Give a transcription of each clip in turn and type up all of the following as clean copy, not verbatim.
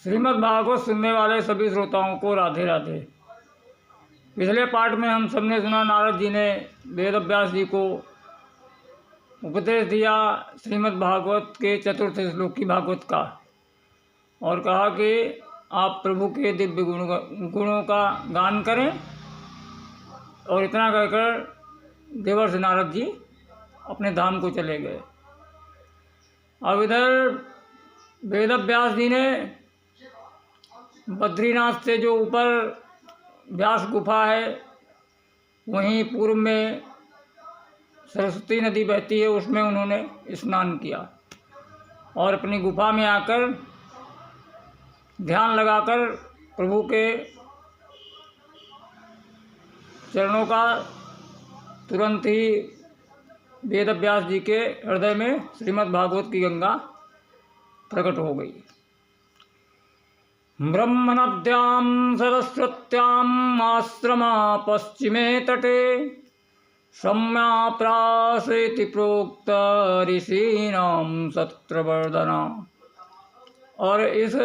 श्रीमद् भागवत सुनने वाले सभी श्रोताओं को राधे राधे। पिछले पाठ में हम सबने सुना, नारद जी ने वेद व्यास जी को उपदेश दिया श्रीमद् भागवत के चतुर्थ श्लोक की भागवत का, और कहा कि आप प्रभु के दिव्य गुणों का गान करें। और इतना कहकर देवर्षि नारद जी अपने धाम को चले गए। अब इधर वेद व्यास जी ने बद्रीनाथ से जो ऊपर व्यास गुफा है, वहीं पूर्व में सरस्वती नदी बहती है, उसमें उन्होंने स्नान किया और अपनी गुफा में आकर ध्यान लगाकर प्रभु के चरणों का तुरंत ही वेद व्यास जी के हृदय में श्रीमद् भागवत की गंगा प्रकट हो गई। ब्रह्मनद्यां सरस्वत्याम् आश्रमा पश्चिमे तटे सम्याप्रासेति प्रोक्त ऋषीणां सत्रवर्धना। और इस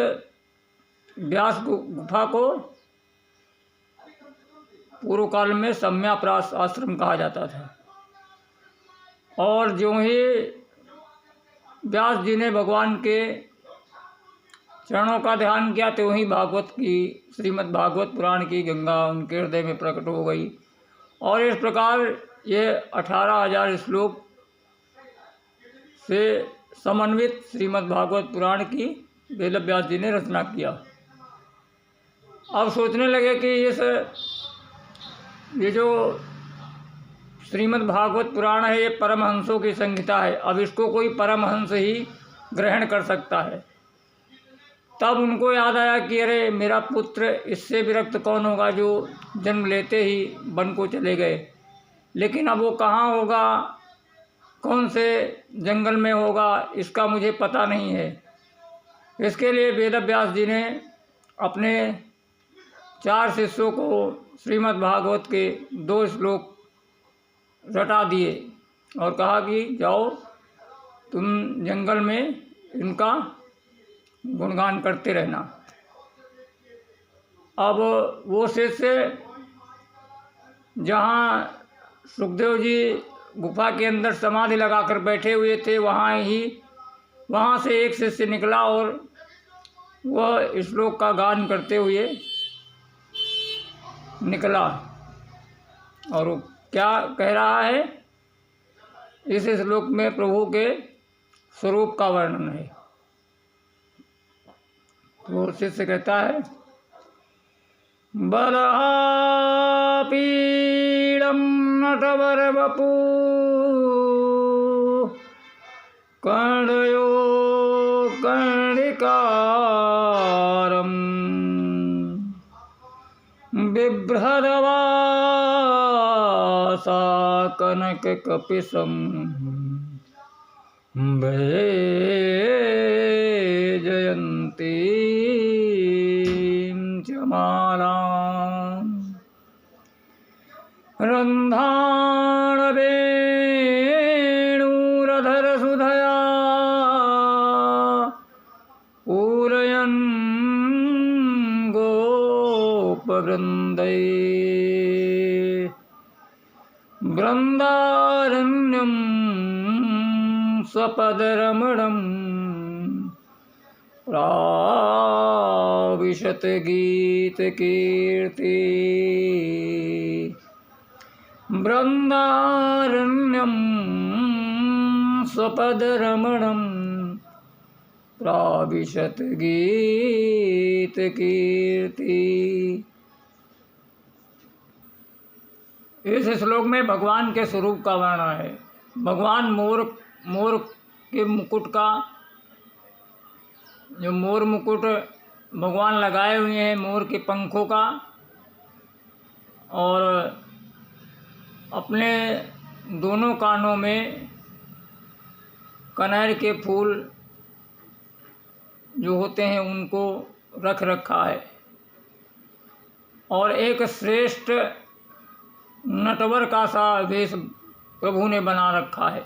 व्यास गुफा को पूर्व काल में सम्याप्रास आश्रम कहा जाता था। और ज्यों ही व्यास जी ने भगवान के चरणों का ध्यान किया, तो ही भागवत की श्रीमद् भागवत पुराण की गंगा उनके हृदय में प्रकट हो गई। और इस प्रकार ये 18,000 श्लोक से समन्वित श्रीमद् भागवत पुराण की वेद व्यास जी ने रचना किया। अब सोचने लगे कि ये जो श्रीमद् भागवत पुराण है, ये परमहंसों की संहिता है। अब इसको कोई परमहंस ही ग्रहण कर सकता है। तब उनको याद आया कि अरे, मेरा पुत्र इससे विरक्त कौन होगा जो जन्म लेते ही वन को चले गए। लेकिन अब वो कहाँ होगा, कौन से जंगल में होगा, इसका मुझे पता नहीं है। इसके लिए वेद व्यास जी ने अपने 4 शिष्यों को श्रीमद् भागवत के 2 श्लोक रटा दिए और कहा कि जाओ तुम जंगल में इनका गुणगान करते रहना। अब वो शिष्य जहाँ सुखदेव जी गुफा के अंदर समाधि लगाकर बैठे हुए थे, वहाँ से एक शिष्य निकला और वह श्लोक का गान करते हुए निकला। और वो क्या कह रहा है, इस श्लोक में प्रभु के स्वरूप का वर्णन है। तो शिष्य कहता है, बलहापीडं नटवरवपु कर्णयो कर्णिकारं बिभ्रदवासा कनककपिशं जयन्ती मालां रन्धाणवेणुरधरसुधया पूरयन् गोपवृन्दै बृन्दारण्यं स्वपदरमणम् प्राविशत गीत कीर्ति बृन्दारण्यं स्वपदरमणं प्राविशत गीत कीर्ति। इस श्लोक में भगवान के स्वरूप का वर्णन है। भगवान मोर के मुकुट का, जो मोर मुकुट भगवान लगाए हुए हैं, मोर के पंखों का, और अपने दोनों कानों में कनेर के फूल जो होते हैं उनको रख रखा है। और एक श्रेष्ठ नटवर का सा वेश प्रभु ने बना रखा है।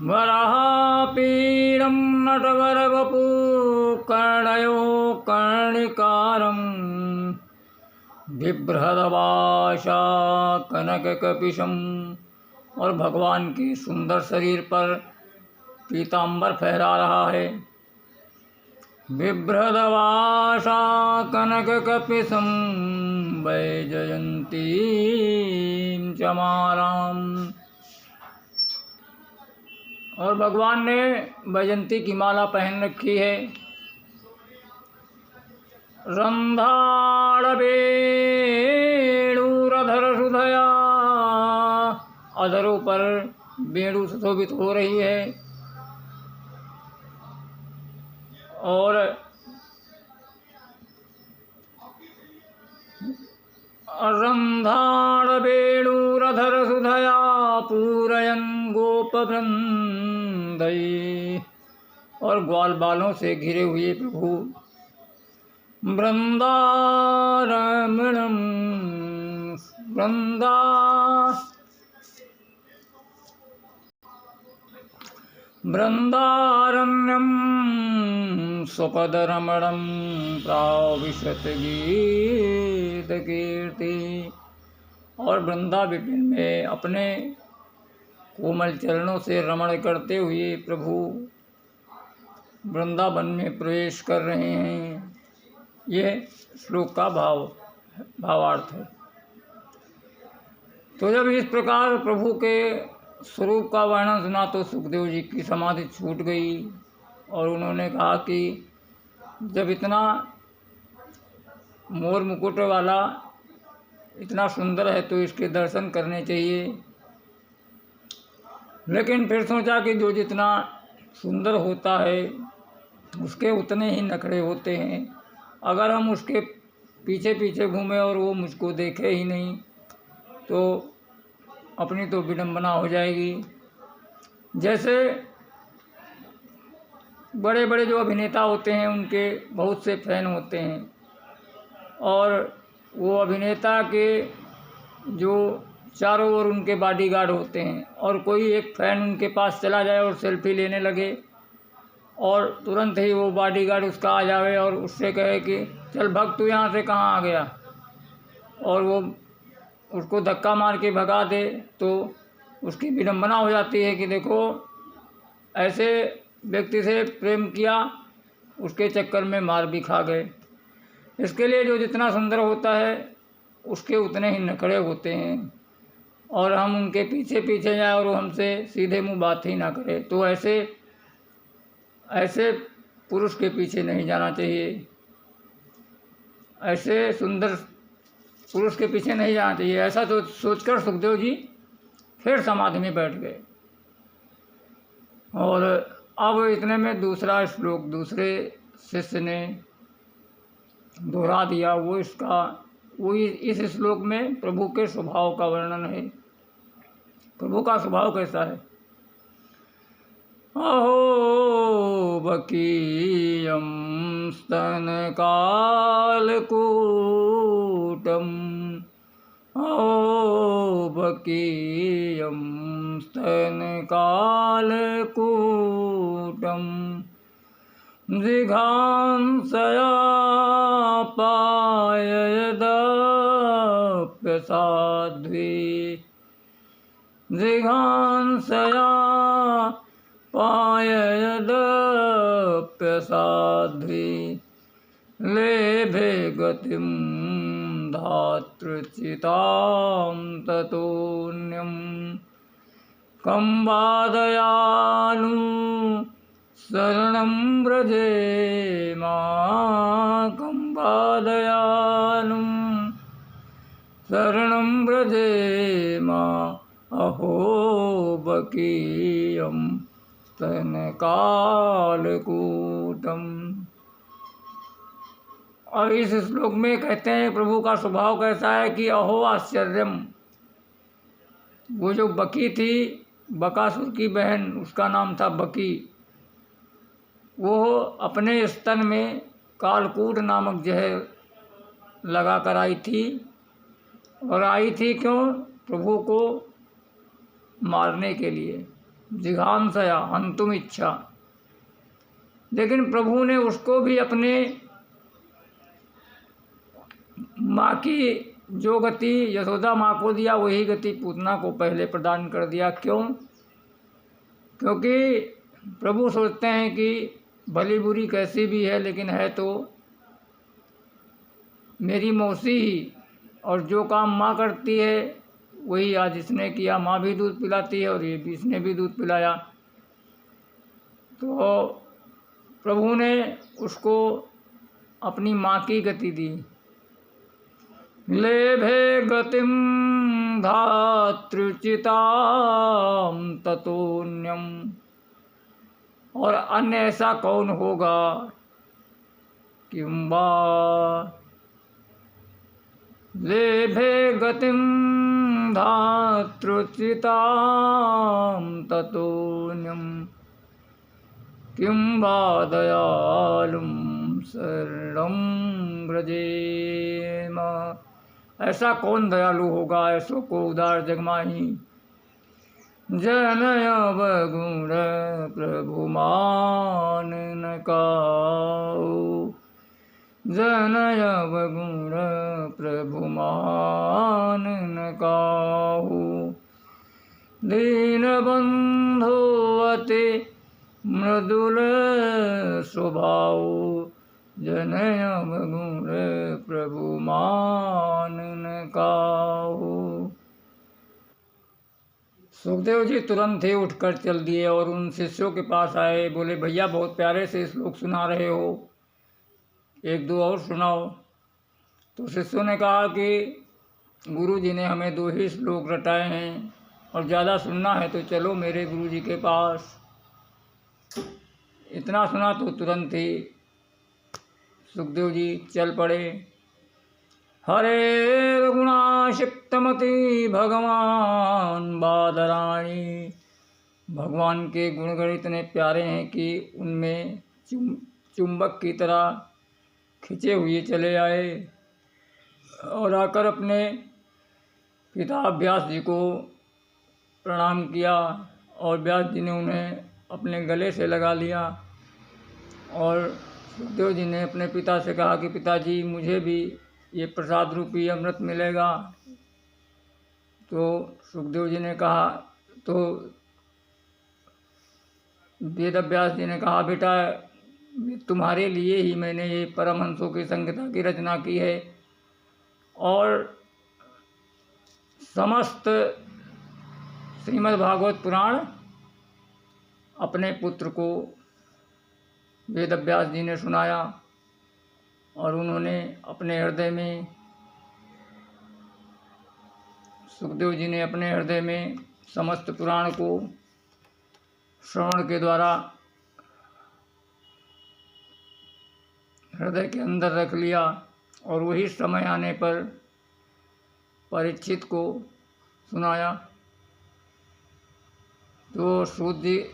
वराहपीडं नटवरवपु कर्णयो कर्णिकारं बिभ्रदवाशा कनककपिशं। और भगवान के सुंदर शरीर पर पीताम्बर फहरा रहा है। बिभ्रदवाशा कनककपिशं वैजयन्तीं चमालाम्। और भगवान ने वैजयंती की माला पहन रखी है। रंधाड़वेणुरधर सुधया, अधरों पर वेणु सुशोभित हो रही है। और रंधाड़वेणुरधर सुधया पूरयन् गोपवृंदै। और ग्वाल बालों से घिरे हुए प्रभु वृंदारमणं वृंदारण्यं स्वपदरमणं प्राविशत गीतकीर्ति। और वृंदावन में अपने कोमल चरणों से रमण करते हुए प्रभु वृंदावन में प्रवेश कर रहे हैं। यह श्लोक का भावार्थ है। तो जब इस प्रकार प्रभु के स्वरूप का वर्णन सुना तो सुखदेव जी की समाधि छूट गई और उन्होंने कहा कि जब इतना मोर मुकुट वाला इतना सुंदर है तो इसके दर्शन करने चाहिए। लेकिन फिर सोचा कि जो जितना सुंदर होता है उसके उतने ही नखरे होते हैं। अगर हम उसके पीछे पीछे घूमें और वो मुझको देखे ही नहीं तो अपनी तो विडंबना हो जाएगी। जैसे बड़े बड़े जो अभिनेता होते हैं उनके बहुत से फैन होते हैं और वो अभिनेता के जो चारों ओर उनके बॉडीगार्ड होते हैं और कोई एक फैन उनके पास चला जाए और सेल्फी लेने लगे और तुरंत ही वो बॉडीगार्ड उसका आ जावे और उससे कहे कि चल भग, तू यहाँ से कहाँ आ गया, और वो उसको धक्का मार के भगा दे तो उसकी विडंबना हो जाती है कि देखो ऐसे व्यक्ति से प्रेम किया, उसके चक्कर में मार भी खा गए। इसके लिए जो जितना सुंदर होता है उसके उतने ही नखरे होते हैं और हम उनके पीछे पीछे जाए और वो हमसे सीधे मुंह बात ही ना करे तो ऐसे पुरुष के पीछे नहीं जाना चाहिए। ऐसे सुंदर पुरुष के पीछे नहीं जाना चाहिए। ऐसा तो सोचकर सुखदेव जी फिर समाधि में बैठ गए। और अब इतने में दूसरा श्लोक दूसरे शिष्य ने दोहरा दिया। वो इस श्लोक में प्रभु के स्वभाव का वर्णन है। प्रभु का स्वभाव कैसा है। अहो बकीयं स्तनकालकूटम्, अहो बकीयं स्तनकालकूटम्, जिघांसया पाययदप्यसाध्वी, जिघांसया पाययदप्यसाध्वी, लेभे गतिं धातृचितां ततोऽन्यं, कं वादयानु शरणं व्रजेमा, कं वादयानु शरणं व्रजेमा, अहो बकीयं स्तनकालकूटम्। और इस श्लोक में कहते हैं प्रभु का स्वभाव कैसा है कि अहो आश्चर्यम। वो जो बकी थी, बकासुर की बहन, उसका नाम था बकी, वो अपने स्तन में कालकूट नामक जहर लगा कर आई थी। और आई थी क्यों? प्रभु को मारने के लिए। जिघांसया हन्तुम इच्छा। लेकिन प्रभु ने उसको भी अपने माँ की जो गति यशोदा माँ को दिया वही गति पूतना को पहले प्रदान कर दिया। क्यों? क्योंकि प्रभु सोचते हैं कि भली बुरी कैसी भी है लेकिन है तो मेरी मौसी ही, और जो काम माँ करती है वही आज इसने किया। माँ भी दूध पिलाती है और ये भी, इसने भी दूध पिलाया। तो प्रभु ने उसको अपनी माँ की गति दी। लेभे गतिम धातृचिताम ततोन्यम, और अन्य ऐसा कौन होगा? किंबा लेभे गतिम धातृचिताम ततोन्यम, किंबा दयालुम शरणं व्रजेम। ऐसा कौन दयालु होगा, ऐसो को उदार जगमाही। जनय गुण प्रभु मान न काऊ, जनय गुण प्रभु मान न काहू। दीन बंधु अति मृदुल स्वभाव, जनय गुण प्रभु मान न काहू। सुखदेव जी तुरंत ही उठकर चल दिए और उन शिष्यों के पास आए। बोले, भैया बहुत प्यारे से श्लोक सुना रहे हो, एक दो और सुनाओ। तो शिष्यों ने कहा कि गुरु जी ने हमें 2 ही श्लोक रटाए हैं और ज़्यादा सुनना है तो चलो मेरे गुरु जी के पास। इतना सुना तो तुरंत ही सुखदेव जी चल पड़े। हरे गुणाशिक्तमति भगवान बादराणी। भगवान के गुणगण इतने प्यारे हैं कि उनमें चुंबक की तरह खिंचे हुए चले आए और आकर अपने पिता व्यास जी को प्रणाम किया और व्यास जी ने उन्हें अपने गले से लगा लिया। और सुखदेव जी ने अपने पिता से कहा कि पिताजी मुझे भी ये प्रसाद रूपी अमृत मिलेगा। तो सुखदेव जी ने कहा, तो वेद व्यास जी ने कहा, बेटा तुम्हारे लिए ही मैंने ये परमहंसों की संहिता की रचना की है और समस्त श्रीमद् भागवत पुराण अपने पुत्र को वेद व्यास जी ने सुनाया और उन्होंने अपने हृदय में, सुखदेव जी ने अपने हृदय में समस्त पुराण को श्रवण के द्वारा हृदय के अंदर रख लिया। और वही समय आने पर परीक्षित को सुनाया। तो सूत जी,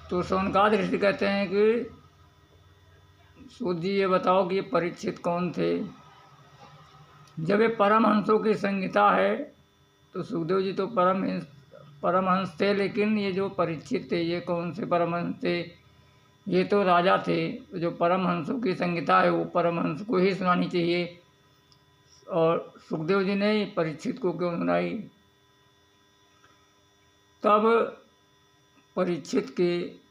तो शौनकादि ऋषि कहते हैं कि सूत जी ये बताओ कि ये परीक्षित कौन थे? जब ये परमहंसों की संहिता है तो सुखदेव जी तो परमहंस थे, लेकिन ये जो परीक्षित थे ये कौन से परमहंस थे? ये तो राजा थे। तो जो परमहंसों की संहिता है वो परमहंस को ही सुनानी चाहिए। और सुखदेव जी ने परीक्षित को क्यों सुनाई? तब परीक्षित के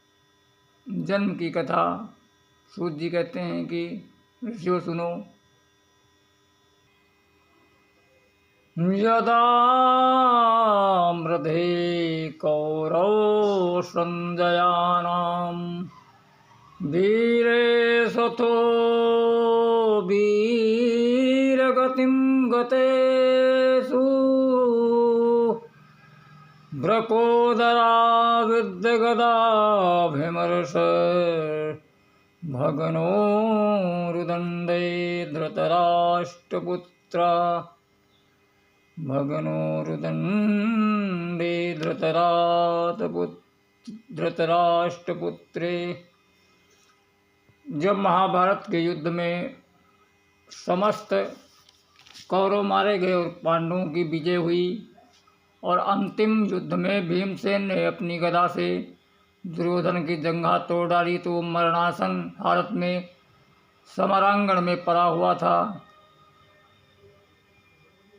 जन्म की कथा सूत जी कहते हैं कि ऋषियों सुनो। यदा मृधे कौरव संजयानां वीरे सथो वीरगतिं गतेषु भ्रकोदरा विद्यगदाभिमर्श भगनो रुदण्डे धृतराष्ट्रपुत्रा भगनो रुदण्डे धृतराष्ट्रपुत्रे। जब महाभारत के युद्ध में समस्त कौरव मारे गए और पांडवों की विजय हुई और अंतिम युद्ध में भीमसेन ने अपनी गदा से दुर्योधन की जंघा तोड़ डाली तो वो मरणासन हालत में समरांगण में पड़ा हुआ था।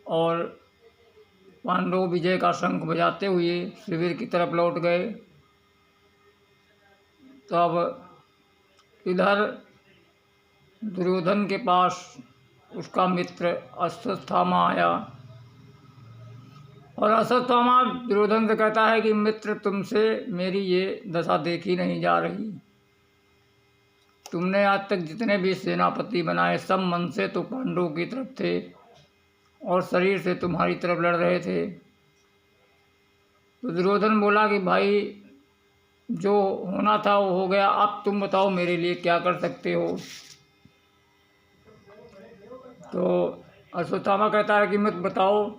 और पांडव विजय का शंख बजाते हुए शिविर की तरफ लौट गए। तब इधर दुर्योधन के पास उसका मित्र अश्वत्थामा आया और अश्वत्थामा दुर्योधन से कहता है कि मित्र, तुमसे मेरी ये दशा देखी नहीं जा रही। तुमने आज तक जितने भी सेनापति बनाए सब मन से तो पांडवों की तरफ थे और शरीर से तुम्हारी तरफ लड़ रहे थे। तो दुर्योधन बोला कि भाई, जो होना था वो हो गया, अब तुम बताओ मेरे लिए क्या कर सकते हो। तो अश्वत्थामा कहता है कि मत बताओ।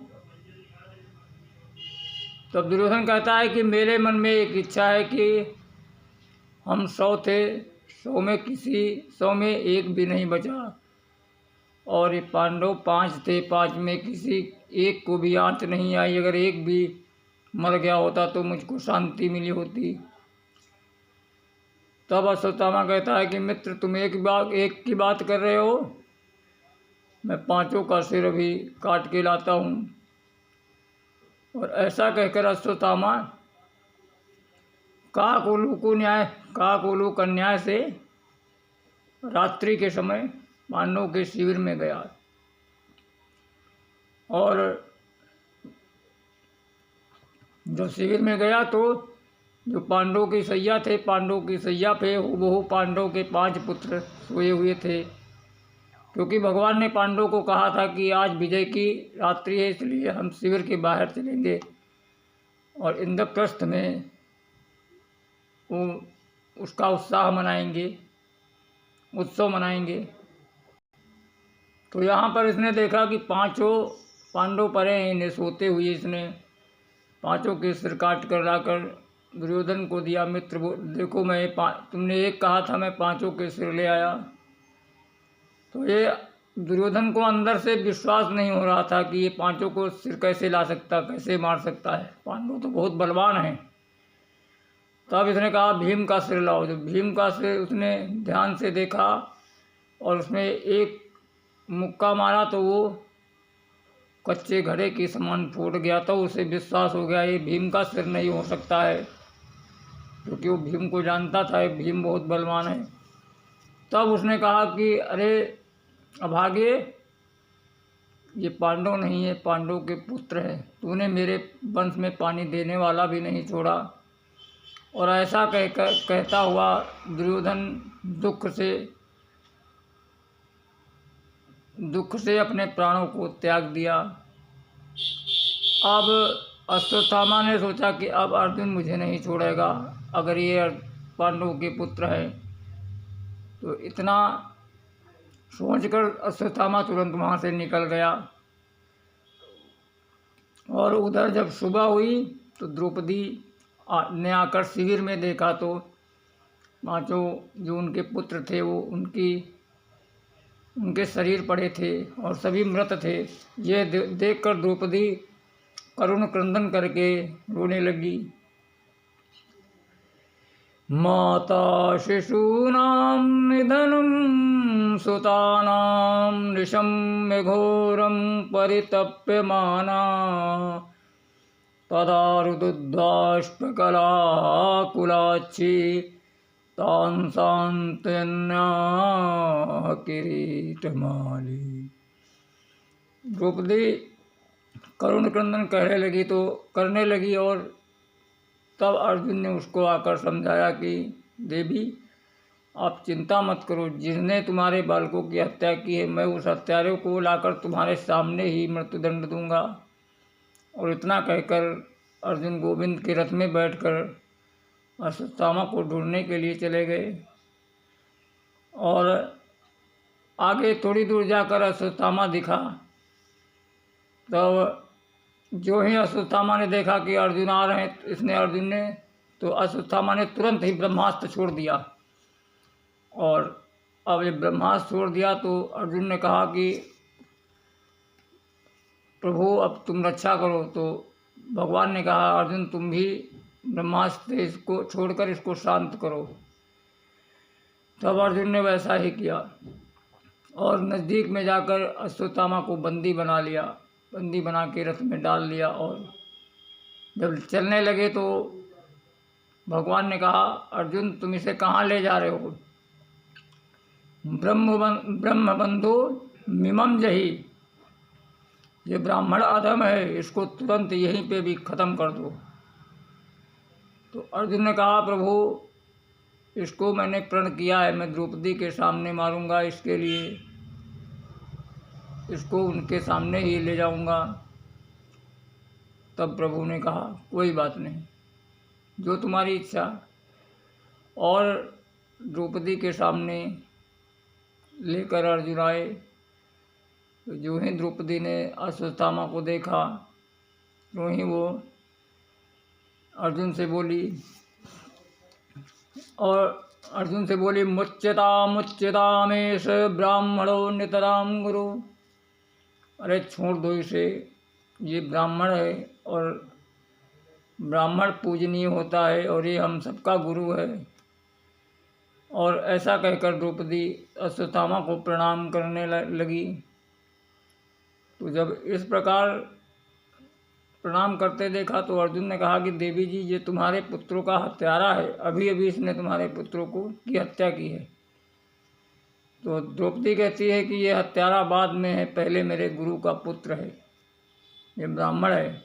तब दुर्योधन कहता है कि मेरे मन में एक इच्छा है कि हम 100 थे, 100 में एक भी नहीं बचा, और ये पांडव 5 थे, 5 में किसी एक को भी आंच नहीं आई। अगर एक भी मर गया होता तो मुझको शांति मिली होती। तब अश्वत्थामा कहता है कि मित्र, तुम एक की बात कर रहे हो, मैं 5 का सिर अभी काट के लाता हूँ। और ऐसा कहकर अश्वत्थामा काकोलू कन्या से रात्रि के समय पांडवों के शिविर में गया। और जब शिविर में गया तो जो पांडवों की सैया थे, पांडवों की सैया पे हूबहू पांडवों के 5 पुत्र सोए हुए थे, क्योंकि भगवान ने पांडवों को कहा था कि आज विजय की रात्रि है, इसलिए हम शिविर के बाहर चलेंगे और इंद्रप्रस्थ में वो उसका उत्साह मनाएंगे, उत्सव मनाएंगे। तो यहाँ पर इसने देखा कि 5 पांडव पड़े हैं, इन्हें सोते हुए इसने 5 के सिर काट कर लाकर दुर्योधन को दिया। मित्र, देखो, तुमने एक कहा था, मैं 5 के सिर ले आया। तो ये दुर्योधन को अंदर से विश्वास नहीं हो रहा था कि ये 5 को सिर कैसे ला सकता, कैसे मार सकता है, पांडव तो बहुत बलवान हैं। तब इसने कहा भीम का सिर लाओ। जब भीम का सिर उसने ध्यान से देखा और उसमें एक मुक्का मारा तो वो कच्चे घड़े के समान फूट गया। तो उसे विश्वास हो गया ये भीम का सिर नहीं हो सकता है, क्योंकि वो भीम को जानता था, भीम बहुत बलवान है। तब उसने कहा कि अरे अभागे, ये पांडव नहीं है, पांडव के पुत्र है, तूने मेरे वंश में पानी देने वाला भी नहीं छोड़ा। और ऐसा कहता हुआ दुर्योधन दुख से अपने प्राणों को त्याग दिया। अब अश्वत्थामा ने सोचा कि अब अर्जुन मुझे नहीं छोड़ेगा, अगर ये पांडवों के पुत्र है। तो इतना सोचकर अश्वत्थामा तुरंत वहाँ से निकल गया। और उधर जब सुबह हुई तो द्रौपदी ने आकर शिविर में देखा तो 5 जो उनके पुत्र थे वो उनके शरीर पड़े थे और सभी मृत थे। ये देखकर द्रौपदी करुण क्रंदन करके रोने लगी। माता शिशूनां निधनं सुतानां निशम्य घोरं परितप्यमाना तदा रुदुद्धाष्टकलाकुलाच्छी तां सांत्वयन्या किरीटमाली। द्रौपदी करुण क्रंदन करने लगी और तब अर्जुन ने उसको आकर समझाया कि देवी, आप चिंता मत करो, जिसने तुम्हारे बालकों की हत्या की है मैं उस हत्यारे को लाकर तुम्हारे सामने ही मृत्युदंड दूंगा। और इतना कहकर अर्जुन गोविंद के रथ में बैठकर अश्वत्थामा को ढूंढने के लिए चले गए। और आगे थोड़ी दूर जाकर अश्वत्थामा दिखा। तब जो ही अश्वत्थामा ने देखा कि अर्जुन आ रहे हैं, तो अश्वत्थामा ने तुरंत ही ब्रह्मास्त्र छोड़ दिया। और अब ये ब्रह्मास्त्र छोड़ दिया तो अर्जुन ने कहा कि प्रभु अब तुम रक्षा करो। तो भगवान ने कहा अर्जुन तुम भी ब्रह्मास्त्र इसको छोड़कर इसको शांत करो। तब अर्जुन ने वैसा ही किया और नज़दीक में जाकर अश्वत्थामा को बंदी बना लिया। बंदी बना के रथ में डाल लिया और जब चलने लगे तो भगवान ने कहा अर्जुन तुम इसे कहाँ ले जा रहे हो? ब्रह्म बंधु मिमम जही, ये ब्राह्मण अधम है, इसको तुरंत यहीं पे भी ख़त्म कर दो। तो अर्जुन ने कहा प्रभु इसको मैंने प्रण किया है, मैं द्रौपदी के सामने मारूंगा, इसके लिए इसको उनके सामने ही ले जाऊंगा। तब प्रभु ने कहा कोई बात नहीं, जो तुम्हारी इच्छा। और द्रौपदी के सामने लेकर अर्जुन आए। तो जो ही द्रौपदी ने अश्वत्थामा को देखा तो ही वो अर्जुन से बोली मुच्यतामेष ब्राह्मणो नितराम गुरु। अरे छोड़ दो इसे, ये ब्राह्मण है और ब्राह्मण पूजनीय होता है और ये हम सबका गुरु है। और ऐसा कहकर द्रौपदी अश्वत्थामा को प्रणाम करने लगी। तो जब इस प्रकार प्रणाम करते देखा तो अर्जुन ने कहा कि देवी जी ये तुम्हारे पुत्रों का हत्यारा है, अभी अभी इसने तुम्हारे पुत्रों की हत्या की है। तो द्रौपदी कहती है कि ये हत्यारा बाद में है, पहले मेरे गुरु का पुत्र है, ये ब्राह्मण है।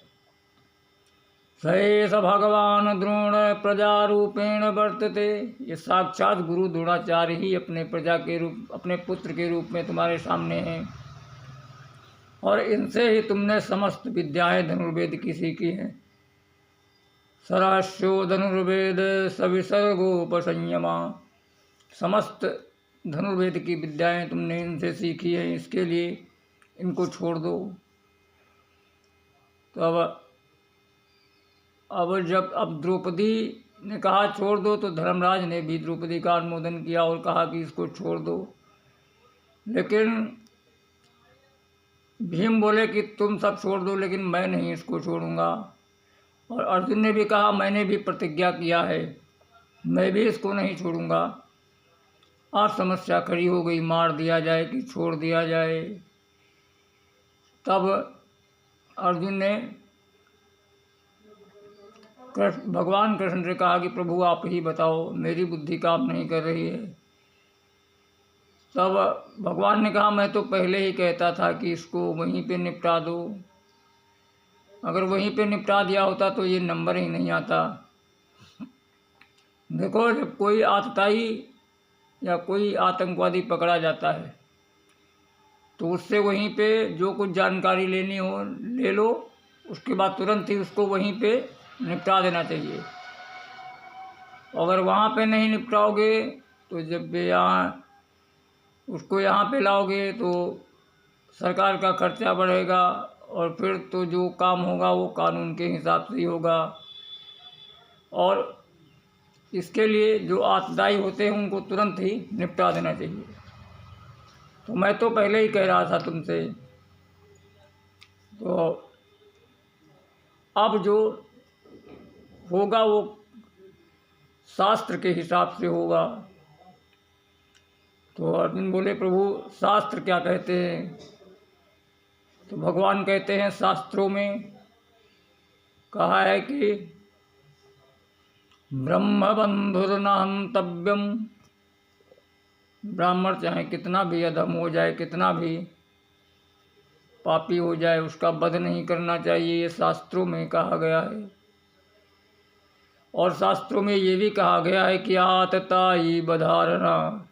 सएष भगवान द्रोण प्रजारूपेण वर्तते, ये साक्षात गुरु द्रोणाचार्य ही अपने पुत्र के रूप में तुम्हारे सामने हैं और इनसे ही तुमने समस्त विद्याएं धनुर्वेद की सीखी हैं। सराश्यो धनुर्वेद सविसर्गोपसंयमा, समस्त धनुर्वेद की विद्याएं तुमने इनसे सीखी हैं, इसके लिए इनको छोड़ दो। तो अब द्रौपदी ने कहा छोड़ दो तो धर्मराज ने भी द्रौपदी का अनुमोदन किया और कहा कि इसको छोड़ दो। लेकिन भीम बोले कि तुम सब छोड़ दो लेकिन मैं नहीं इसको छोड़ूंगा। और अर्जुन ने भी कहा मैंने भी प्रतिज्ञा किया है, मैं भी इसको नहीं छोड़ूंगा। आज समस्या खड़ी हो गई, मार दिया जाए कि छोड़ दिया जाए। तब अर्जुन ने भगवान कृष्ण से कहा कि प्रभु आप ही बताओ, मेरी बुद्धि काम नहीं कर रही है। तब भगवान ने कहा मैं तो पहले ही कहता था कि इसको वहीं पे निपटा दो, अगर वहीं पे निपटा दिया होता तो ये नंबर ही नहीं आता। देखो जब कोई आतताई या कोई आतंकवादी पकड़ा जाता है तो उससे वहीं पे जो कुछ जानकारी लेनी हो ले लो, उसके बाद तुरंत ही उसको वहीं पे निपटा देना चाहिए। अगर वहाँ पे नहीं निपटाओगे तो जब उसको यहाँ पे लाओगे तो सरकार का खर्चा बढ़ेगा और फिर तो जो काम होगा वो कानून के हिसाब से ही होगा। और इसके लिए जो आतताई होते हैं उनको तुरंत ही निपटा देना चाहिए। तो मैं तो पहले ही कह रहा था तुमसे। तो अब जो होगा वो शास्त्र के हिसाब से होगा। तो अर्जुन बोले प्रभु शास्त्र क्या कहते हैं? तो भगवान कहते हैं शास्त्रों में कहा है कि ब्रह्म बंधुर्न हन्तव्यम, ब्राह्मण चाहे कितना भी अधम हो जाए, कितना भी पापी हो जाए, उसका वध नहीं करना चाहिए, ये शास्त्रों में कहा गया है। और शास्त्रों में ये भी कहा गया है कि आतताई बधारना,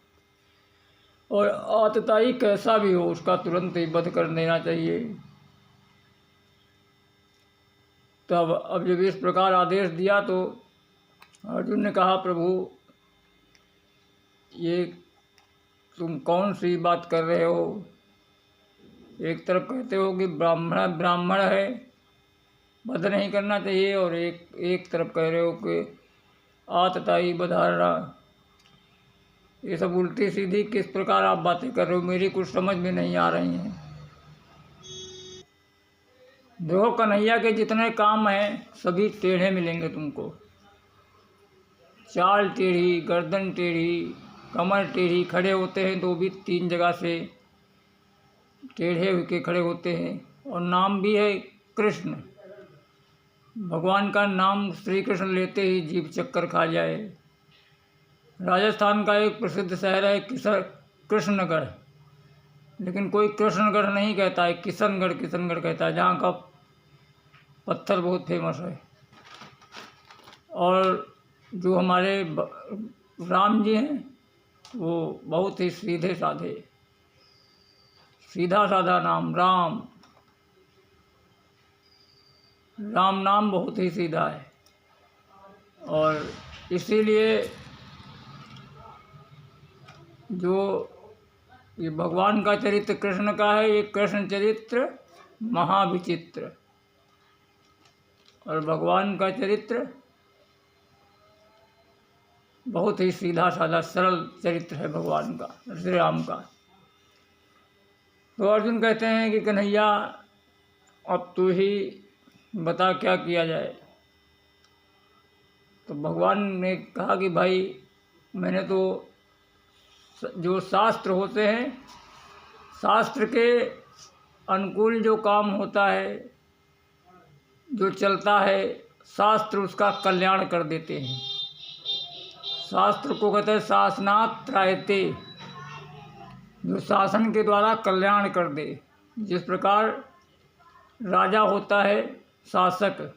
और आतताई कैसा भी हो उसका तुरंत ही वध कर देना चाहिए। तब अब जब इस प्रकार आदेश दिया तो अर्जुन ने कहा प्रभु ये तुम कौन सी बात कर रहे हो? एक तरफ कहते हो कि ब्राह्मण है, वध नहीं करना चाहिए, और एक तरफ कह रहे हो कि आतताई बधारना। ये सब उल्टी सीधी किस प्रकार आप बातें कर रहे हो? मेरी कुछ समझ में नहीं आ रही हैं। देखो कन्हैया के जितने काम हैं सभी टेढ़े मिलेंगे तुमको। चाल टेढ़ी, गर्दन टेढ़ी, कमर टेढ़ी, खड़े होते हैं तो भी 3 जगह से टेढ़े होके खड़े होते हैं। और नाम भी है कृष्ण। भगवान का नाम श्री कृष्ण लेते ही जीभ चक्कर खा जाए। राजस्थान का एक प्रसिद्ध शहर है कृष्णगढ़, लेकिन कोई कृष्णगढ़ नहीं कहता है, किशनगढ़ कहता है, जहाँ का पत्थर बहुत फेमस है। और जो हमारे राम जी हैं वो बहुत ही सीधे साधे, सीधा साधा नाम राम। राम नाम बहुत ही सीधा है और इसीलिए जो ये भगवान का चरित्र कृष्ण का है, ये कृष्ण चरित्र महाविचित्र। और भगवान का चरित्र बहुत ही सीधा साधा सरल चरित्र है भगवान का, श्री राम का। तो अर्जुन कहते हैं कि कन्हैया अब तू ही बता क्या किया जाए। तो भगवान ने कहा कि भाई मैंने तो जो शास्त्र होते हैं, शास्त्र के अनुकूल जो काम होता है, जो चलता है, शास्त्र उसका कल्याण कर देते हैं। शास्त्र को कहते हैं शासनात् त्रायते, जो शासन के द्वारा कल्याण कर दे। जिस प्रकार राजा होता है शासक,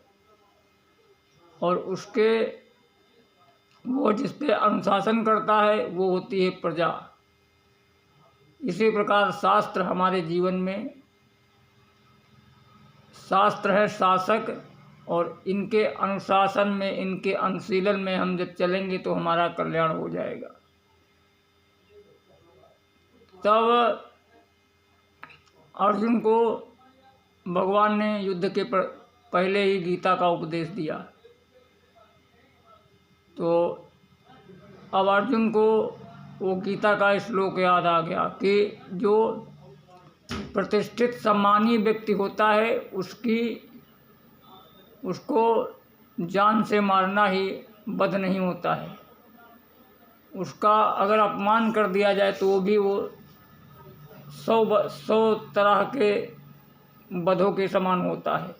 और उसके वो जिस पे अनुशासन करता है वो होती है प्रजा। इसी प्रकार शास्त्र हमारे जीवन में, शास्त्र है शासक, और इनके अनुशासन में, इनके अनुशीलन में हम जब चलेंगे तो हमारा कल्याण हो जाएगा। तब अर्जुन को भगवान ने युद्ध के पहले ही गीता का उपदेश दिया। तो अब अर्जुन को वो गीता का श्लोक याद आ गया कि जो प्रतिष्ठित सम्मानीय व्यक्ति होता है उसको जान से मारना ही वध नहीं होता है। उसका अगर अपमान कर दिया जाए तो वो भी 100 तरह के वधों के समान होता है।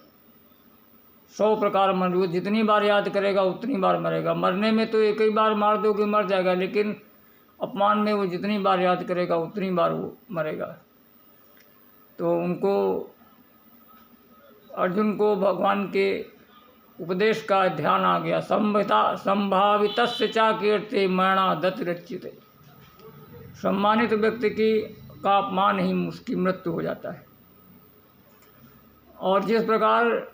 100 प्रकार वो जितनी बार याद करेगा उतनी बार मरेगा। मरने में तो एक ही बार मार दोगे मर जाएगा, लेकिन अपमान में वो जितनी बार याद करेगा उतनी बार वो मरेगा। तो उनको, अर्जुन को भगवान के उपदेश का ध्यान आ गया। संभावितस्य च कीर्ति मरणादति रच्यते। सम्मानित व्यक्ति का अपमान ही उसकी मृत्यु हो जाता है। और जिस प्रकार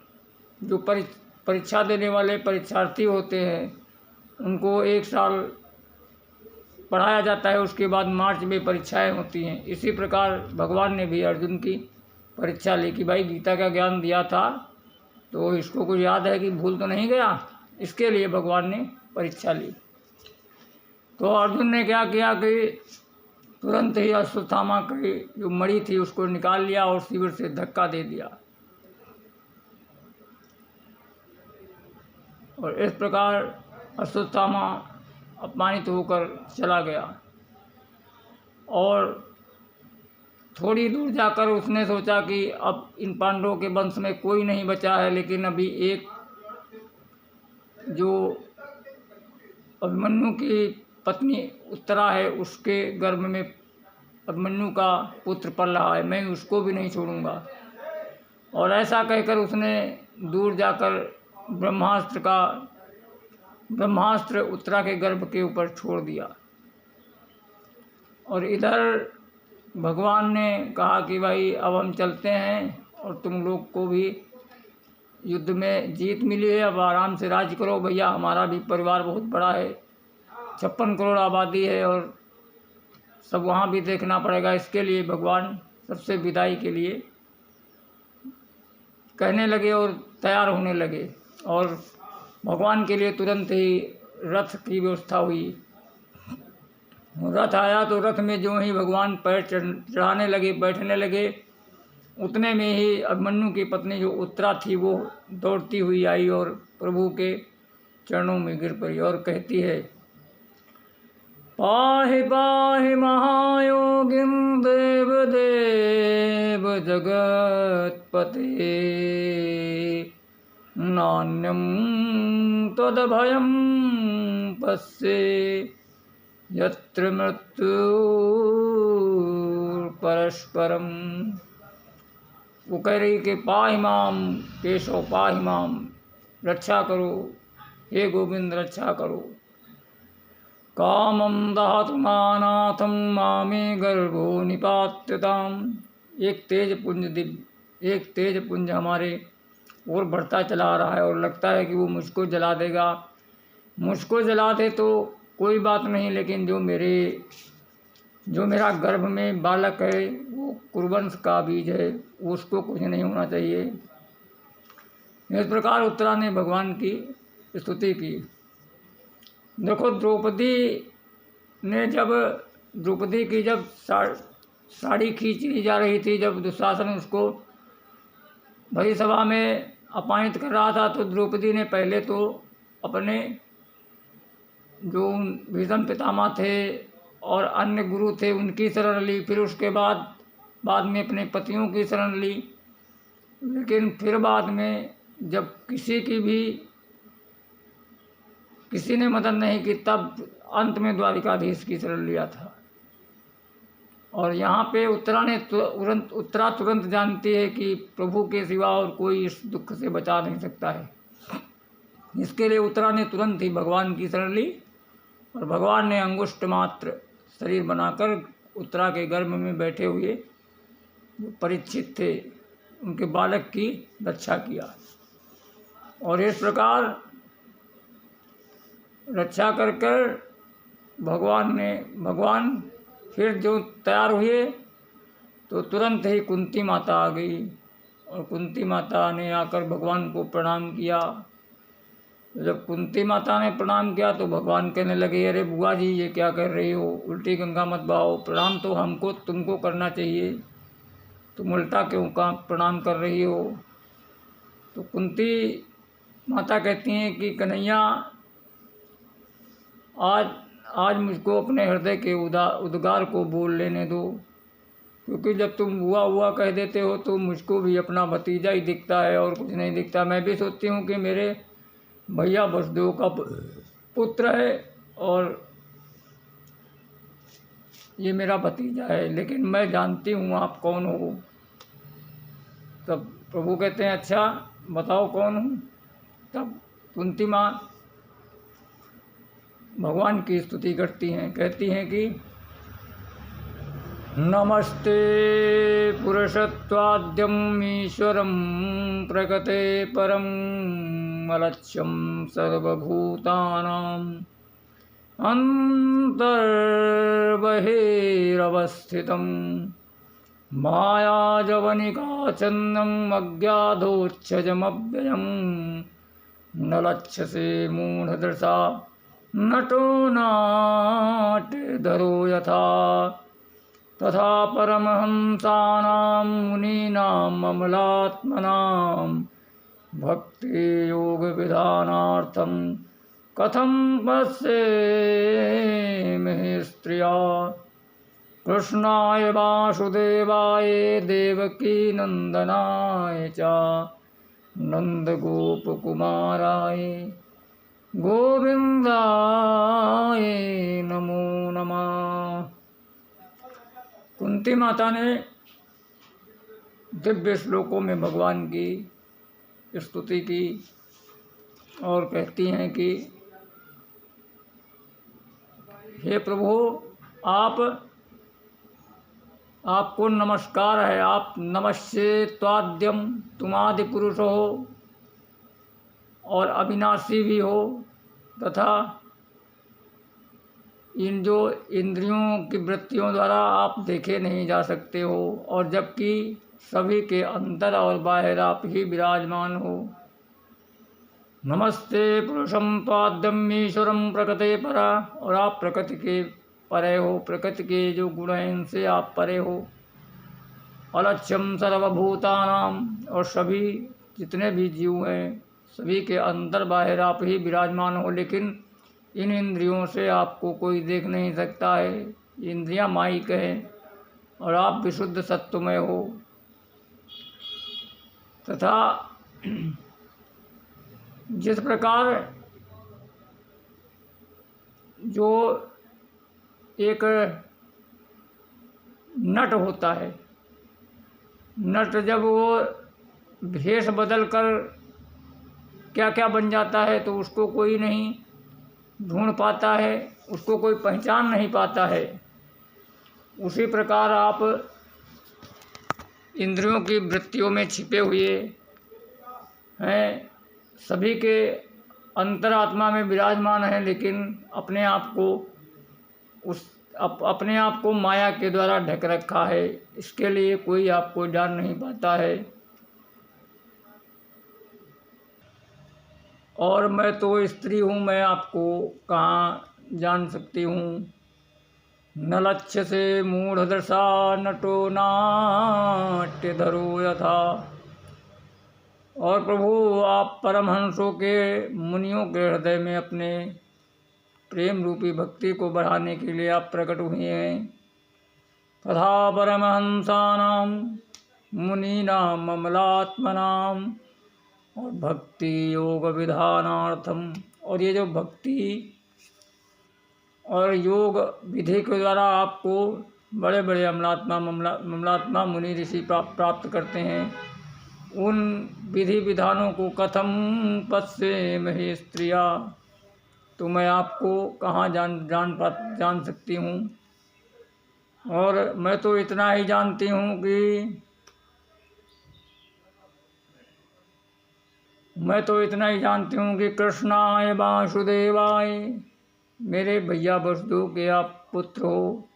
जो परीक्षा देने वाले परीक्षार्थी होते हैं उनको 1 साल पढ़ाया जाता है, उसके बाद मार्च में परीक्षाएं होती हैं। इसी प्रकार भगवान ने भी अर्जुन की परीक्षा ली कि भाई गीता का ज्ञान दिया था तो इसको कुछ याद है कि भूल तो नहीं गया। इसके लिए भगवान ने परीक्षा ली। तो अर्जुन ने क्या किया कि तुरंत ही अश्वत्थामा की जो मणि थी उसको निकाल लिया और शिविर से धक्का दे दिया। और इस प्रकार अश्वत्थामा अपमानित होकर चला गया। और थोड़ी दूर जाकर उसने सोचा कि अब इन पांडवों के वंश में कोई नहीं बचा है, लेकिन अभी एक जो अभिमन्यु की पत्नी उत्तरा है उसके गर्भ में अभिमन्यु का पुत्र पल रहा है, मैं उसको भी नहीं छोड़ूंगा। और ऐसा कहकर उसने दूर जाकर ब्रह्मास्त्र उत्तरा के गर्भ के ऊपर छोड़ दिया। और इधर भगवान ने कहा कि भाई अब हम चलते हैं और तुम लोग को भी युद्ध में जीत मिली है, अब आराम से राज करो। भैया हमारा भी परिवार बहुत बड़ा है, 56 करोड़ आबादी है और सब वहाँ भी देखना पड़ेगा। इसके लिए भगवान सबसे विदाई के लिए कहने लगे और तैयार होने लगे। और भगवान के लिए तुरंत ही रथ की व्यवस्था हुई। रथ आया तो रथ में जो ही भगवान पैर चढ़ाने लगे, बैठने लगे, उतने में ही अभिमन्यु की पत्नी जो उत्तरा थी वो दौड़ती हुई आई और प्रभु के चरणों में गिर पड़ी और कहती है, पाहि पाहि महायोगिं देव देव जगत्पते, नान्यं त्वदभयं पश्ये यत्र मृत्युर्परस्परम्। वो कह रही कि पाहि माम केशव, पाहि माम, रक्षा करो हे गोविंद, रक्षा करो। कामं दहतुमानाथं मामे गर्भो निपात्यताम। एक तेज पुंज हमारे और बढ़ता चला रहा है और लगता है कि वो मुझको जला देगा। मुझको जला दे तो कोई बात नहीं, लेकिन जो मेरा गर्भ में बालक है वो कुरुवंश का बीज है, उसको कुछ नहीं होना चाहिए। इस प्रकार उत्तरा ने भगवान की स्तुति की। देखो, द्रौपदी की जब साड़ी खींची जा रही थी, जब दुशासन उसको भरी सभा में अपमानित कर रहा था, तो द्रौपदी ने पहले तो अपने जो भीष्म पितामह थे और अन्य गुरु थे उनकी शरण ली, फिर उसके बाद में अपने पतियों की शरण ली। लेकिन फिर बाद में जब किसी ने मदद नहीं की, तब अंत में द्वारिकाधीश की शरण लिया था। और यहाँ पे उत्तरा तुरंत जानती है कि प्रभु के सिवा और कोई इस दुख से बचा नहीं सकता है। इसके लिए उत्तरा ने तुरंत ही भगवान की शरण ली और भगवान ने अंगुष्ठ मात्र शरीर बनाकर उत्तरा के गर्भ में बैठे हुए जो परीक्षित थे उनके बालक की रक्षा किया। और इस प्रकार रक्षा कर भगवान फिर जो तैयार हुए तो तुरंत ही कुंती माता आ गई और कुंती माता ने आकर भगवान को प्रणाम किया। जब कुंती माता ने प्रणाम किया तो भगवान कहने लगे, अरे बुआ जी ये क्या कर रही हो, उल्टी गंगा मत बहाओ, प्रणाम तो तुमको करना चाहिए, तुम उल्टा क्यों प्रणाम कर रही हो। तो कुंती माता कहती हैं कि कन्हैया, आज मुझको अपने हृदय के उद्गार को बोल लेने दो, क्योंकि जब तुम बुआ कह देते हो तो मुझको भी अपना भतीजा ही दिखता है और कुछ नहीं दिखता। मैं भी सोचती हूँ कि मेरे भैया वसुदेव का पुत्र है और ये मेरा भतीजा है, लेकिन मैं जानती हूँ आप कौन हो। तब प्रभु कहते हैं, अच्छा बताओ कौन हूँ। तब कुंती माँ भगवान की स्तुति करती हैं, कहती हैं कि नमस्ते पुरुषत्वाद्यम ईश्वरम प्रकृते परम अलक्ष्यम सर्वभूतानां अंतर्बहिरवस्थितं मायाजवनिकाचन्नम् अज्ञातोच्छजमव्ययम् न लक्ष्यसे मूढदृशा नटो नाट्यधरो यथा तथा परमहंसानां मुनीनाम् अमलात्मनां भक्ति योग विधानार्थं कथं पश्येमहि स्त्रिया कृष्णाय वासुदेवाय देवकी नंदनाय च नंदगोपकुमाराय गोविंदाय नमो नमः। कुंती माता ने दिव्य श्लोकों में भगवान की स्तुति की और कहती हैं कि हे प्रभु, आपको नमस्कार है, आप नमस्ये त्वाद्यम, तुम आदि पुरुष हो और अविनाशी भी हो, तथा इन जो इंद्रियों की वृत्तियों द्वारा आप देखे नहीं जा सकते हो, और जबकि सभी के अंदर और बाहर आप ही विराजमान हो। नमस्ते पुरुषम पाद्यम ईश्वरम प्रकृते परा, और आप प्रकृति के परे हो, प्रकृति के जो गुण हैं इनसे आप परे हो। अलक्ष्यम सर्वभूतानाम, और सभी जितने भी जीव हैं सभी के अंदर बाहर आप ही विराजमान हो, लेकिन इन इंद्रियों से आपको कोई देख नहीं सकता है। इंद्रियां माइक हैं और आप विशुद्ध सत्वमय हो। तथा जिस प्रकार जो एक नट होता है, नट जब वो भेष बदल कर क्या क्या बन जाता है तो उसको कोई नहीं ढूंढ पाता है, उसको कोई पहचान नहीं पाता है। उसी प्रकार आप इंद्रियों की वृत्तियों में छिपे हुए हैं, सभी के अंतरात्मा में विराजमान हैं, लेकिन अपने आप को माया के द्वारा ढक रखा है। इसके लिए कोई आपको जान नहीं पाता है। और मैं तो स्त्री हूँ, मैं आपको कहाँ जान सकती हूँ। न लक्ष्य से मूढ़ दशा नटो नाट्य धरो यथा। और प्रभु आप परमहंसों के मुनियों के हृदय में अपने प्रेम रूपी भक्ति को बढ़ाने के लिए आप प्रकट हुए हैं। तथा परमहंसानां मुनीनां अमलात्मनां और भक्ति योग विधानार्थम। और ये जो भक्ति और योग विधि के द्वारा आपको बड़े बड़े अमलात्मा मुनि ऋषि प्राप्त करते हैं, उन विधि विधानों को कथम पश्येमहि स्त्रिया, तो मैं आपको कहाँ जान सकती हूँ। और मैं तो इतना ही जानती हूँ कि कृष्णाय वासुदेवाय, मेरे भैया वसुदेव के आप पुत्र हो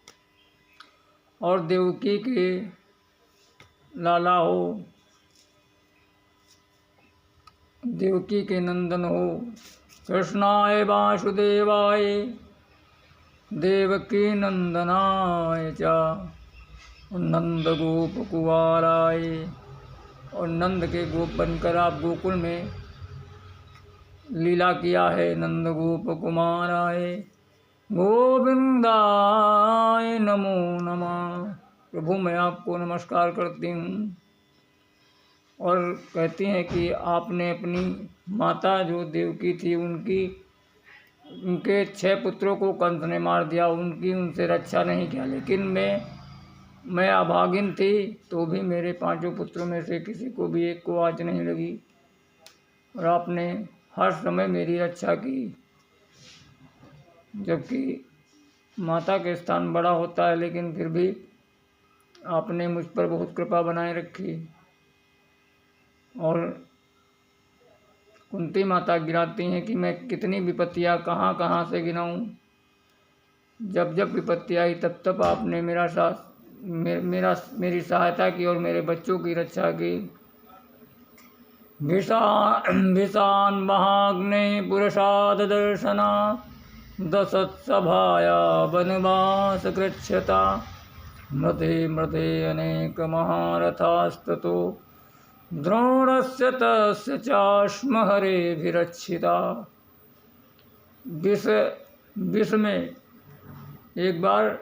और देवकी के लाला हो, देवकी के नंदन हो। कृष्णाय वासुदेवाय देवकी नंदनाय च, और नंद गोप कुमाराय, और नंद के गोप बनकर आप गोकुल में लीला किया है। नंद गोप कुमाराय गोविंदाय नमो नमः। प्रभु मैं आपको नमस्कार करती हूँ। और कहती हैं कि आपने अपनी माता जो देवकी थी उनके 6 पुत्रों को कंस ने मार दिया, उनसे रक्षा नहीं किया, लेकिन मैं अभागिन थी तो भी मेरे 5 पुत्रों में से किसी को भी एक को आँच नहीं लगी, और आपने हर समय मेरी रक्षा की। जबकि माता के स्थान बड़ा होता है, लेकिन फिर भी आपने मुझ पर बहुत कृपा बनाए रखी। और कुंती माता गिनाती हैं कि मैं कितनी विपत्तियाँ कहाँ कहाँ से गिनाऊँ। जब जब विपत्ति आई तब तब आपने मेरी सहायता की और मेरे बच्चों की रक्षा की। भीषान महाग्ने पुरुषाद दर्शना दशत्सभाया वनवास कृच्छ्यता मृते मृते अनेक महारथास्ततो द्रोणस्य तस्य चाश्म हरेभिरक्षिता। विष में एक बार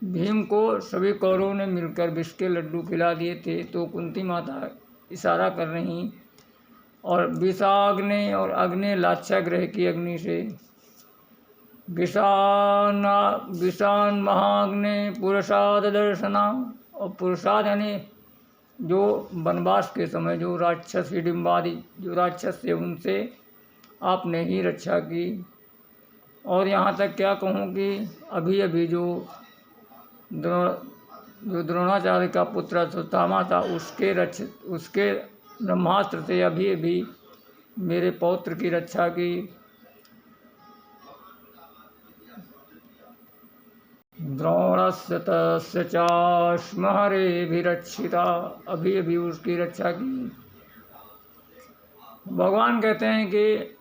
भीम को सभी कौरवों ने मिलकर विष के लड्डू खिला दिए थे, तो कुंती माता इशारा कर रही और विषाग्नि, और अग्नि लाक्षागृह की अग्नि से। विषान महाग्नि पुरुषाद दर्शना, और पुरुषाद यानी जो वनवास के समय जो राक्षस हिडिम्बादि जो राक्षस थे उनसे आपने ही रक्षा की। और यहाँ तक क्या कहूँ कि अभी अभी जो द्रोणाचार्य का पुत्र अश्वत्थामा था उसके ब्रह्मास्त्र से अभी अभी मेरे पौत्र की रक्षा की। द्रोणस्य तस्य चाश्म हरेभिरक्षिता, अभी अभी उसकी रक्षा की। भगवान कहते हैं कि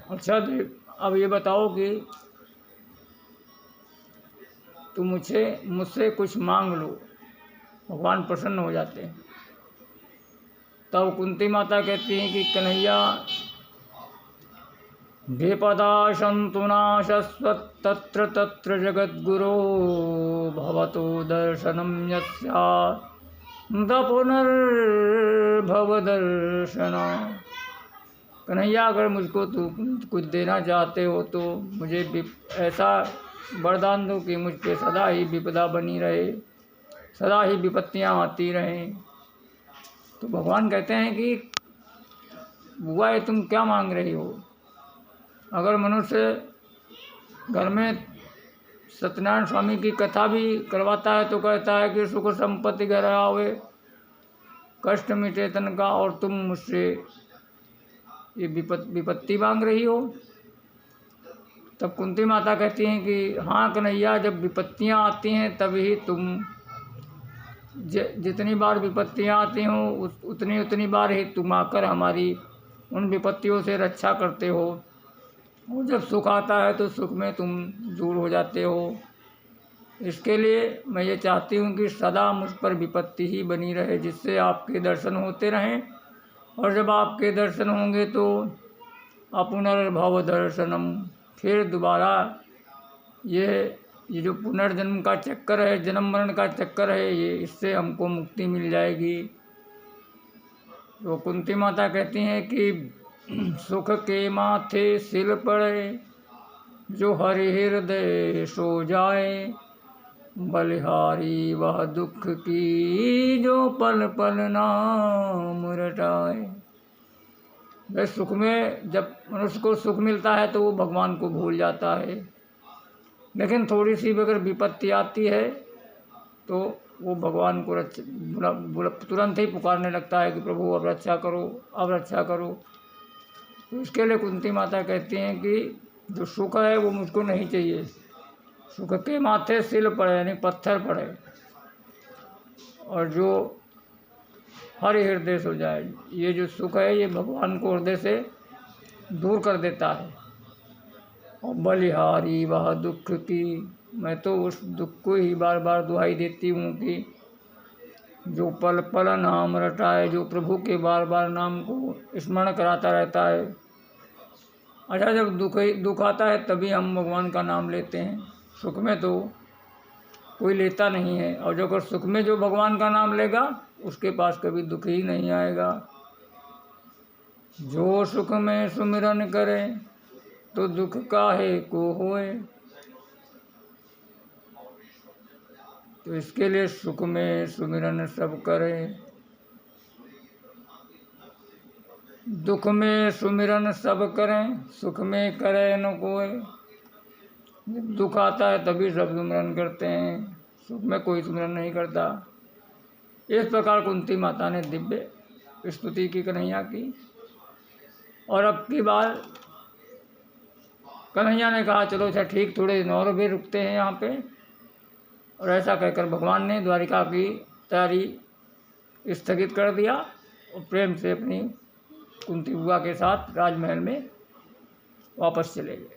अच्छा देव, अब ये बताओ कि तो मुझसे कुछ मांग लो। भगवान प्रसन्न हो जाते हैं। तब कुंती माता कहती हैं कि कन्हैया, विपदा सन्तु नाशस्वत्तत्र तत्र जगद्गुरो भवतो दर्शनं यस्यात् न पुनर्भव दर्शना। कन्हैया, अगर मुझको तू कुछ देना चाहते हो तो मुझे ऐसा वरदान दो कि मुझ पे सदा ही विपदा बनी रहे, सदा ही विपत्तियाँ आती रहें। तो भगवान कहते हैं कि बुआ, ये तुम क्या मांग रही हो? अगर मनुष्य घर में सत्यनारायण स्वामी की कथा भी करवाता है तो कहता है कि सुख संपत्ति घर आवे, कष्ट मिटे तन का, और तुम मुझसे ये विपत्ति मांग रही हो। तब कुंती माता कहती हैं कि हाँ कन्हैया, जब विपत्तियाँ आती हैं तभी तुम जितनी बार विपत्तियाँ आती हों उतनी बार ही तुम आकर हमारी उन विपत्तियों से रक्षा करते हो, और जब सुख आता है तो सुख में तुम दूर हो जाते हो। इसके लिए मैं ये चाहती हूँ कि सदा मुझ पर विपत्ति ही बनी रहे, जिससे आपके दर्शन होते रहें, और जब आपके दर्शन होंगे तो अपुनर्भव दर्शनम, फिर दोबारा ये जो पुनर्जन्म का चक्कर है, जन्म मरण का चक्कर है, ये इससे हमको मुक्ति मिल जाएगी। तो कुंती माता कहती हैं कि सुख के माथे सिल पड़े, जो हरि हृदय सो जाए, बलिहारी वह दुख की, जो पल पल नाम रटाए। वह सुख में, जब मनुष्य को सुख मिलता है तो वो भगवान को भूल जाता है, लेकिन थोड़ी सी भी अगर विपत्ति आती है तो वो भगवान को तुरंत ही पुकारने लगता है कि प्रभु अब रक्षा करो, अब रक्षा करो। तो इसके लिए कुंती माता कहती हैं कि जो सुख है वो मुझको नहीं चाहिए, सुख के माथे सिल पड़े यानी पत्थर पड़े, और जो हर हृदय से हो जाए। ये जो सुख है ये भगवान को हृदय से दूर कर देता है। और बलिहारी वह दुख की, मैं तो उस दुख को ही बार बार दुहाई देती हूँ कि जो पल पल नाम रटाए, जो प्रभु के बार बार नाम को स्मरण कराता रहता है। अच्छा, जब दुख आता है तभी हम भगवान का नाम लेते हैं, सुख में तो कोई लेता नहीं है। और जो अगर सुख में जो भगवान का नाम लेगा उसके पास कभी दुख ही नहीं आएगा। जो सुख में सुमिरन करे तो दुख काहे को होए। तो इसके लिए सुख में सुमिरन सब करे, दुख में सुमिरन सब करें, सुख में करे न कोई। दुख आता है तभी सब सुमिरन करते हैं, सुख में कोई सुमिरन नहीं करता। इस प्रकार कुंती माता ने दिव्य स्तुति की कन्हैया की। और अब की बार कन्हैया ने कहा चलो अच्छा ठीक, थोड़े दिन और भी रुकते हैं यहाँ पे। और ऐसा कहकर भगवान ने द्वारिका की तैयारी स्थगित कर दिया और प्रेम से अपनी कुंती बुआ के साथ राजमहल में वापस चले गए।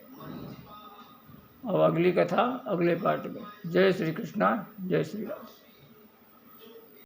अब अगली कथा अगले पार्ट में। जय श्री कृष्णा, जय श्री राम।